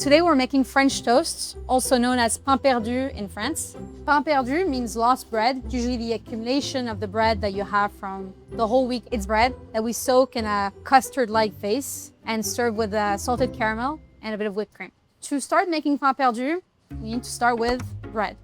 Today we're making French toast, also known as pain perdu in France. Pain perdu means lost bread, usually the accumulation of the bread that you have from the whole week. It's bread that we soak in a custard-like base and serve with salted caramel and a bit of whipped cream. To start making pain perdu, we need to start with bread.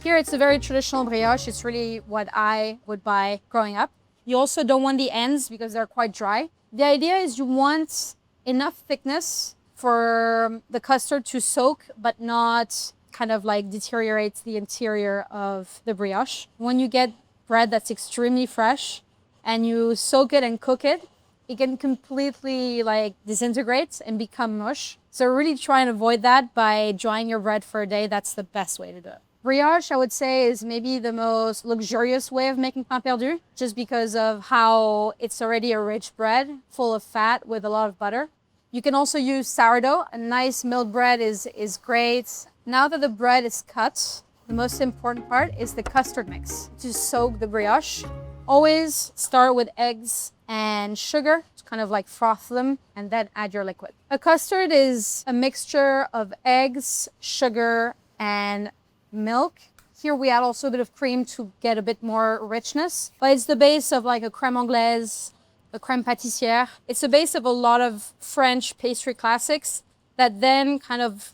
Here it's a very traditional brioche. It's really what I would buy growing up. You also don't want the ends because they're quite dry. The idea is you want enough thickness for the custard to soak, but not kind of like deteriorates the interior of the brioche. When you get bread that's extremely fresh and you soak it and cook it, it can completely like disintegrate and become mush. So really try and avoid that by drying your bread for a day. That's the best way to do it. Brioche, I would say, is maybe the most luxurious way of making pain perdu, just because of how it's already a rich bread, full of fat with a lot of butter. You can also use sourdough. A nice milled bread is great. Now that the bread is cut, the most important part is the custard mix. To soak the brioche, always start with eggs and sugar to kind of like froth them and then add your liquid. A custard is a mixture of eggs, sugar, and milk. Here we add also a bit of cream to get a bit more richness, but it's the base of like a crème anglaise, a crème pâtissière. It's the base of a lot of French pastry classics that then kind of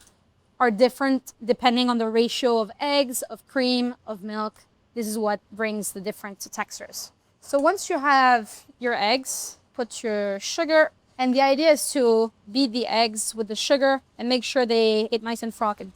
are different depending on the ratio of eggs, of cream, of milk. This is what brings the different textures. So once you have your eggs, put your sugar, and the idea is to beat the eggs with the sugar and make sure they get nice and frothy.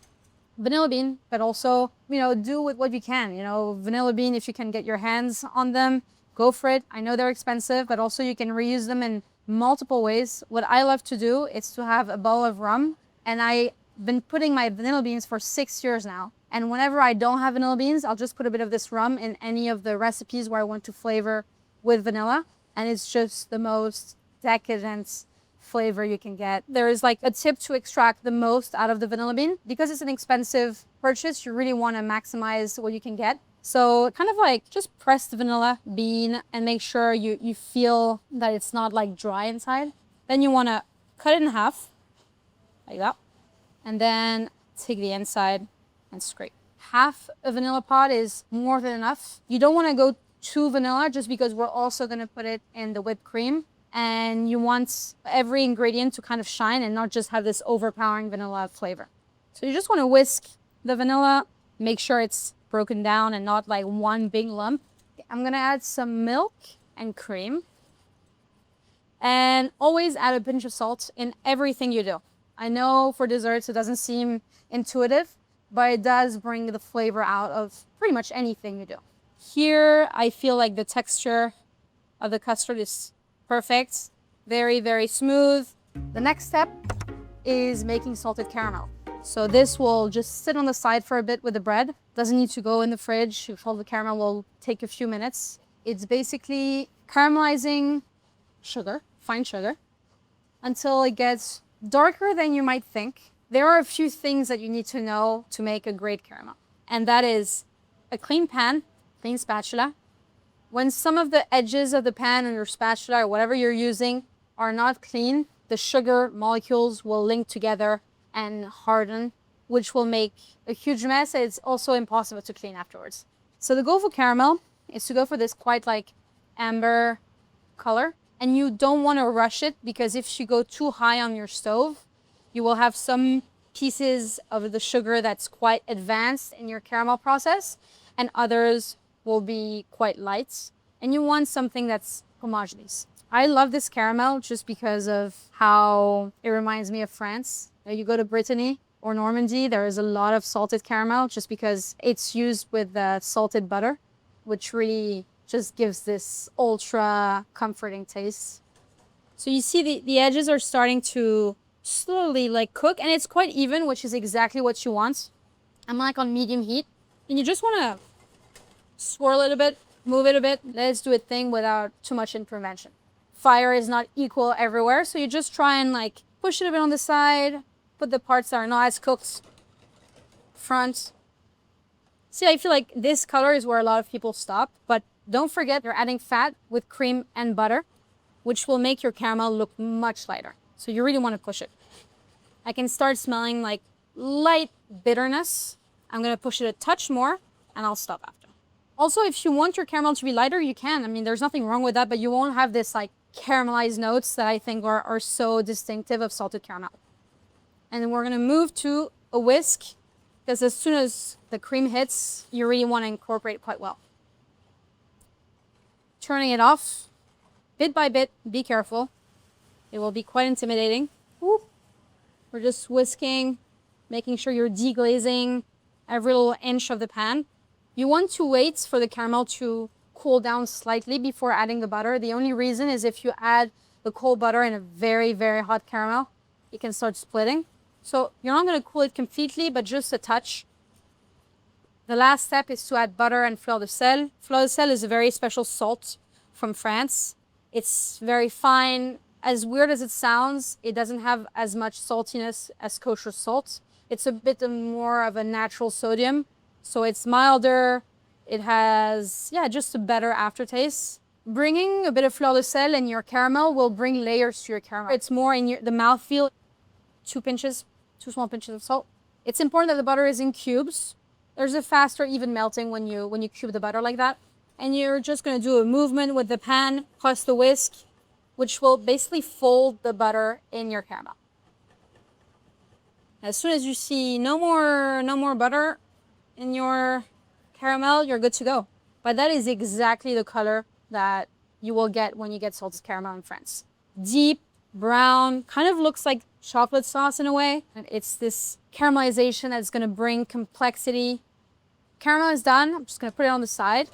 Vanilla bean, but also, do with what you can. Vanilla bean, if you can get your hands on them, go for it. I know they're expensive, but also you can reuse them in multiple ways. What I love to do is to have a bottle of rum, and I've been putting my vanilla beans for 6 years now. And whenever I don't have vanilla beans, I'll just put a bit of this rum in any of the recipes where I want to flavor with vanilla. And it's just the most decadent flavor you can get. There is like a tip to extract the most out of the vanilla bean. Because it's an expensive purchase, you really want to maximize what you can get. So kind of like just press the vanilla bean and make sure you feel that it's not like dry inside. Then you want to cut it in half, like that. And then take the inside and scrape. Half a vanilla pod is more than enough. You don't want to go too vanilla just because we're also going to put it in the whipped cream. And you want every ingredient to kind of shine and not just have this overpowering vanilla flavor. So you just want to whisk the vanilla, make sure it's broken down and not like one big lump. I'm going to add some milk and cream. And always add a pinch of salt in everything you do. I know for desserts it doesn't seem intuitive, but it does bring the flavor out of pretty much anything you do. Here, I feel like the texture of the custard is perfect. Very, very smooth. The next step is making salted caramel. So this will just sit on the side for a bit with the bread. Doesn't need to go in the fridge. Salted caramel will take a few minutes. It's basically caramelizing sugar, fine sugar, until it gets darker than you might think. There are a few things that you need to know to make a great caramel. And that is a clean pan, clean spatula. When some of the edges of the pan and your spatula or whatever you're using are not clean, the sugar molecules will link together and harden, which will make a huge mess. It's also impossible to clean afterwards. So the goal for caramel is to go for this quite like amber color. And you don't want to rush it because if you go too high on your stove, you will have some pieces of the sugar that's quite advanced in your caramel process and others will be quite light. And you want something that's homogeneous. I love this caramel just because of how it reminds me of France. You go to Brittany or Normandy, there is a lot of salted caramel just because it's used with salted butter, which really just gives this ultra comforting taste. So you see the edges are starting to slowly like cook and it's quite even, which is exactly what you want. I'm like on medium heat and you just want to swirl it a bit, move it a bit. Let's do a thing without too much intervention. Fire is not equal everywhere, so you just try and like push it a bit on the side, put the parts that are not as cooked front. See, I feel like this color is where a lot of people stop, but don't forget you're adding fat with cream and butter, which will make your caramel look much lighter. So you really want to push it. I can start smelling like light bitterness. I'm gonna push it a touch more and I'll stop after. Also, if you want your caramel to be lighter, you can. I mean, there's nothing wrong with that, but you won't have this like caramelized notes that I think are so distinctive of salted caramel. And then we're gonna move to a whisk, because as soon as the cream hits, you really wanna incorporate it quite well. Turning it off, bit by bit, be careful. It will be quite intimidating. Whoop. We're just whisking, making sure you're deglazing every little inch of the pan. You want to wait for the caramel to cool down slightly before adding the butter. The only reason is if you add the cold butter in a very, very hot caramel, it can start splitting. So you're not going to cool it completely, but just a touch. The last step is to add butter and fleur de sel. Fleur de sel is a very special salt from France. It's very fine. As weird as it sounds, it doesn't have as much saltiness as kosher salt. It's a bit more of a natural sodium. So it's milder. It has, just a better aftertaste. Bringing a bit of fleur de sel in your caramel will bring layers to your caramel. It's more in the mouthfeel. 2 small pinches of salt. It's important that the butter is in cubes. There's a faster even melting when you cube the butter like that. And you're just gonna do a movement with the pan plus the whisk, which will basically fold the butter in your caramel. As soon as you see no more butter in your caramel, you're good to go. But that is exactly the color that you will get when you get salted caramel in France. Deep, brown, kind of looks like chocolate sauce in a way. And it's this caramelization that's gonna bring complexity. Caramel is done. I'm just gonna put it on the side.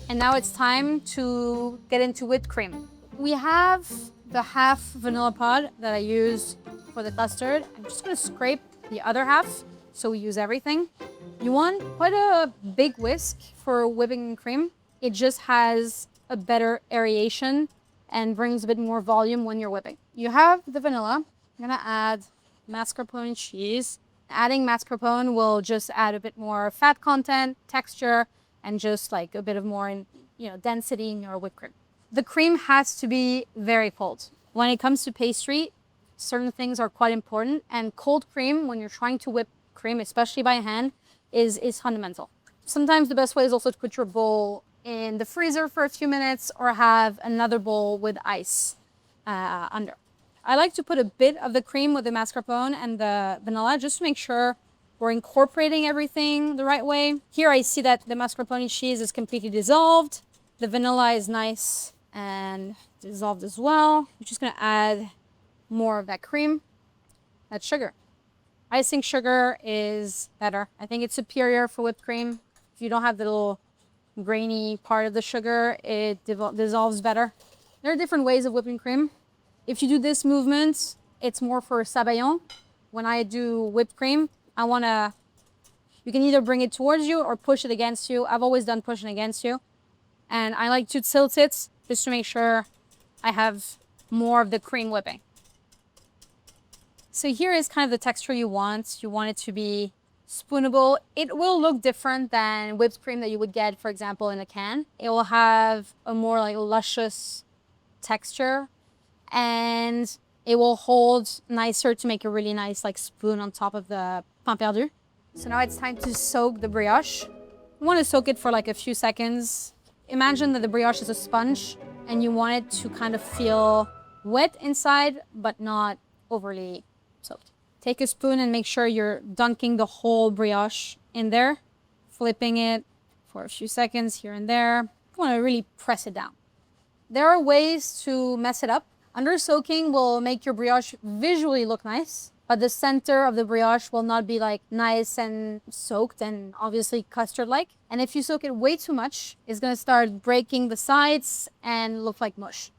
And now it's time to get into whipped cream. We have the half vanilla pod that I use for the custard. I'm just gonna scrape the other half so we use everything. You want quite a big whisk for whipping cream. It just has a better aeration and brings a bit more volume when you're whipping. You have the vanilla. I'm gonna add mascarpone cheese. Adding mascarpone will just add a bit more fat content, texture, and just like a bit of more density in your whipped cream. The cream has to be very cold. When it comes to pastry, certain things are quite important, and cold cream, when you're trying to whip cream, especially by hand, is fundamental. Sometimes the best way is also to put your bowl in the freezer for a few minutes or have another bowl with ice under. I like to put a bit of the cream with the mascarpone and the vanilla just to make sure we're incorporating everything the right way. Here I see that the mascarpone cheese is completely dissolved. The vanilla is nice and dissolved as well. I'm just gonna add more of that cream. That's sugar. Icing sugar is better. I think it's superior for whipped cream. If you don't have the little grainy part of the sugar, it dissolves better. There are different ways of whipping cream. If you do this movement, it's more for sabayon. When I do whipped cream, you can either bring it towards you or push it against you. I've always done pushing against you. And I like to tilt it just to make sure I have more of the cream whipping. So here is kind of the texture you want. You want it to be spoonable. It will look different than whipped cream that you would get, for example, in a can. It will have a more like luscious texture, and it will hold nicer to make a really nice like spoon on top of the pain perdu. So now it's time to soak the brioche. You want to soak it for like a few seconds. Imagine that the brioche is a sponge and you want it to kind of feel wet inside, but not overly soaked. Take a spoon and make sure you're dunking the whole brioche in there, flipping it for a few seconds here and there. You want to really press it down. There are ways to mess it up. Under soaking will make your brioche visually look nice, but the center of the brioche will not be like nice and soaked and obviously custard-like. And if you soak it way too much, it's gonna start breaking the sides and look like mush.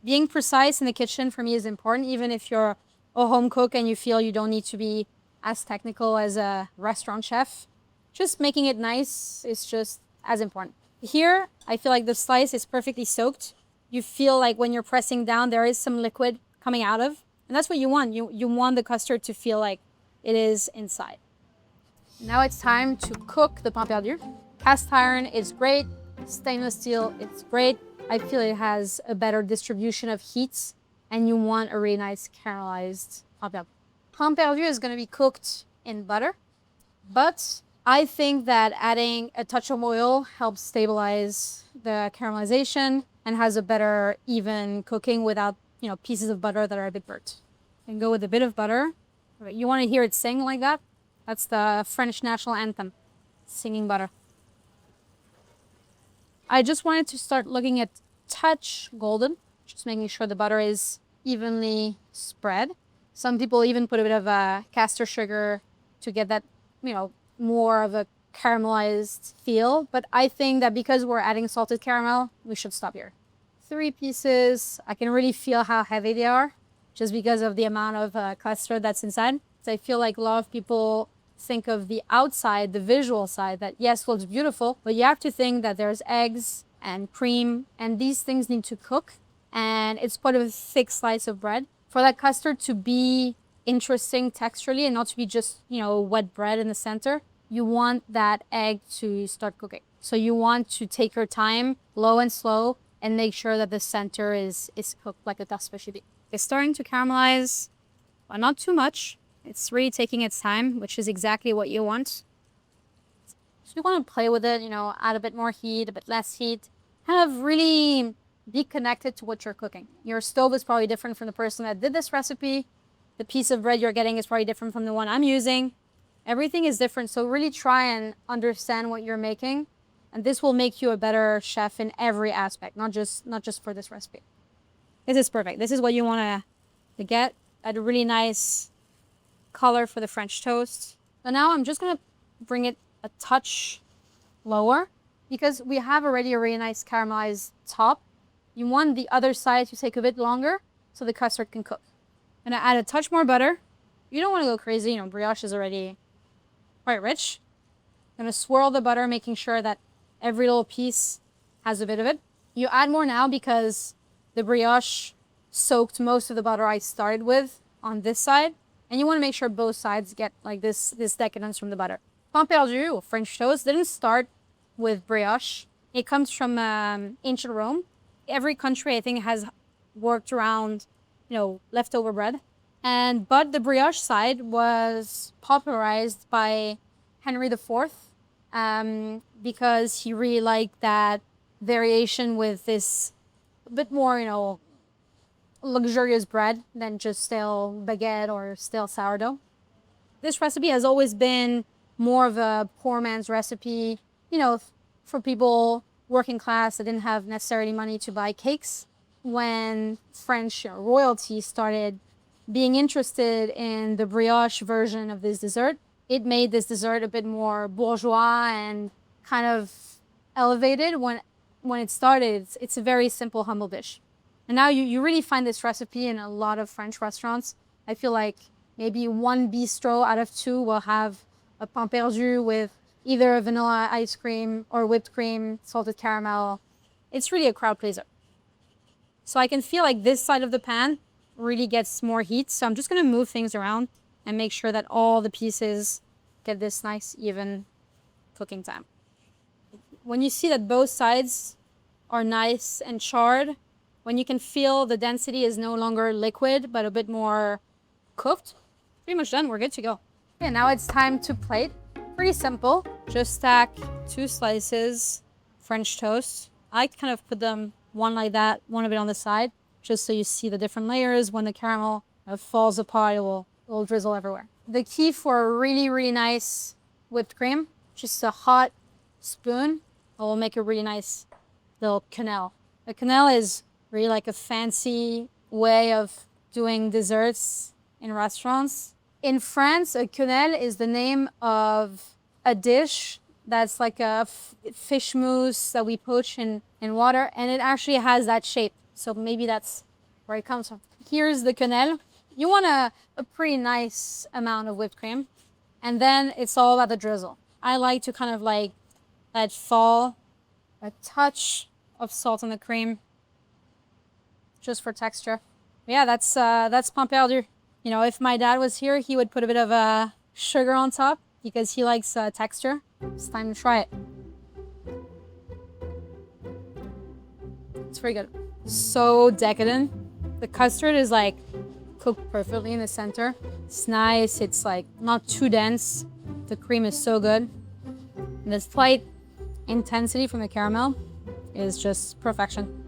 Being precise in the kitchen for me is important, even if you're a home cook and you feel you don't need to be as technical as a restaurant chef. Just making it nice is just as important. Here, I feel like the slice is perfectly soaked. You feel like when you're pressing down, there is some liquid coming out of, and that's what you want. You want the custard to feel like it is inside. Now it's time to cook the pain perdu. Cast iron is great. Stainless steel, it's great. I feel it has a better distribution of heat, and you want a really nice caramelized pain perdu. Pain perdu is going to be cooked in butter, but I think that adding a touch of oil helps stabilize the caramelization and has a better even cooking without, pieces of butter that are a bit burnt. And go with a bit of butter. You want to hear it sing like that? That's the French national anthem, singing butter. I just wanted to start looking at touch golden, just making sure the butter is evenly spread. Some people even put a bit of castor sugar to get that, more of a caramelized feel. But I think that because we're adding salted caramel, we should stop here. 3 pieces. I can really feel how heavy they are just because of the amount of custard that's inside. So I feel like a lot of people think of the outside, the visual side, that yes, looks beautiful, but you have to think that there's eggs and cream, and these things need to cook, and it's part of a thick slice of bread. For that custard to be interesting texturally and not to be just, wet bread in the center, you want that egg to start cooking. So you want to take your time, low and slow, and make sure that the center is cooked like a tarte should be. It's starting to caramelize, but not too much. It's really taking its time, which is exactly what you want. So you want to play with it, add a bit more heat, a bit less heat. Kind of really be connected to what you're cooking. Your stove is probably different from the person that did this recipe. The piece of bread you're getting is probably different from the one I'm using. Everything is different, so really try and understand what you're making. And this will make you a better chef in every aspect, not just for this recipe. This is perfect. This is what you want to get. Add a really nice color for the French toast. So now I'm just gonna bring it a touch lower because we have already a really nice caramelized top. You want the other side to take a bit longer so the custard can cook. I'm gonna add a touch more butter. You don't want to go crazy, brioche is already quite rich. I'm gonna swirl the butter, making sure that every little piece has a bit of it. You add more now because the brioche soaked most of the butter I started with on this side. And you want to make sure both sides get like this decadence from the butter. Pain perdu, or French toast, didn't start with brioche. It comes from ancient Rome. Every country, I think, has worked around, leftover bread. But the brioche side was popularized by Henry IV because he really liked that variation with this a bit more, luxurious bread than just stale baguette or stale sourdough. This recipe has always been more of a poor man's recipe, for people working class that didn't have necessarily money to buy cakes. When French royalty started being interested in the brioche version of this dessert, it made this dessert a bit more bourgeois and kind of elevated. When it started, it's a very simple, humble dish. And now you really find this recipe in a lot of French restaurants. I feel like maybe 1 bistro out of 2 will have a pain perdu with either a vanilla ice cream or whipped cream, salted caramel. It's really a crowd pleaser. So I can feel like this side of the pan really gets more heat. So I'm just gonna move things around and make sure that all the pieces get this nice, even cooking time. When you see that both sides are nice and charred, when you can feel the density is no longer liquid, but a bit more cooked, pretty much done, we're good to go. Okay, now it's time to plate. Pretty simple, just stack 2 slices French toast. I kind of put them one like that, one a bit on the side, just so you see the different layers. When the caramel falls apart, it will drizzle everywhere. The key for a really, really nice whipped cream, just a hot spoon, will make a really nice little quenelle. A quenelle is really like a fancy way of doing desserts in restaurants. In France, a quenelle is the name of a dish that's like a fish mousse that we poach in water, and it actually has that shape. So maybe that's where it comes from. Here's the quenelle. You want a pretty nice amount of whipped cream, and then it's all about the drizzle. I like to kind of like let fall a touch of salt on the cream, just for texture. Yeah, that's pain perdu. If my dad was here, he would put a bit of sugar on top because he likes texture. It's time to try it. It's pretty good. So decadent. The custard is like cooked perfectly in the center. It's nice. It's like not too dense. The cream is so good. And the slight intensity from the caramel is just perfection.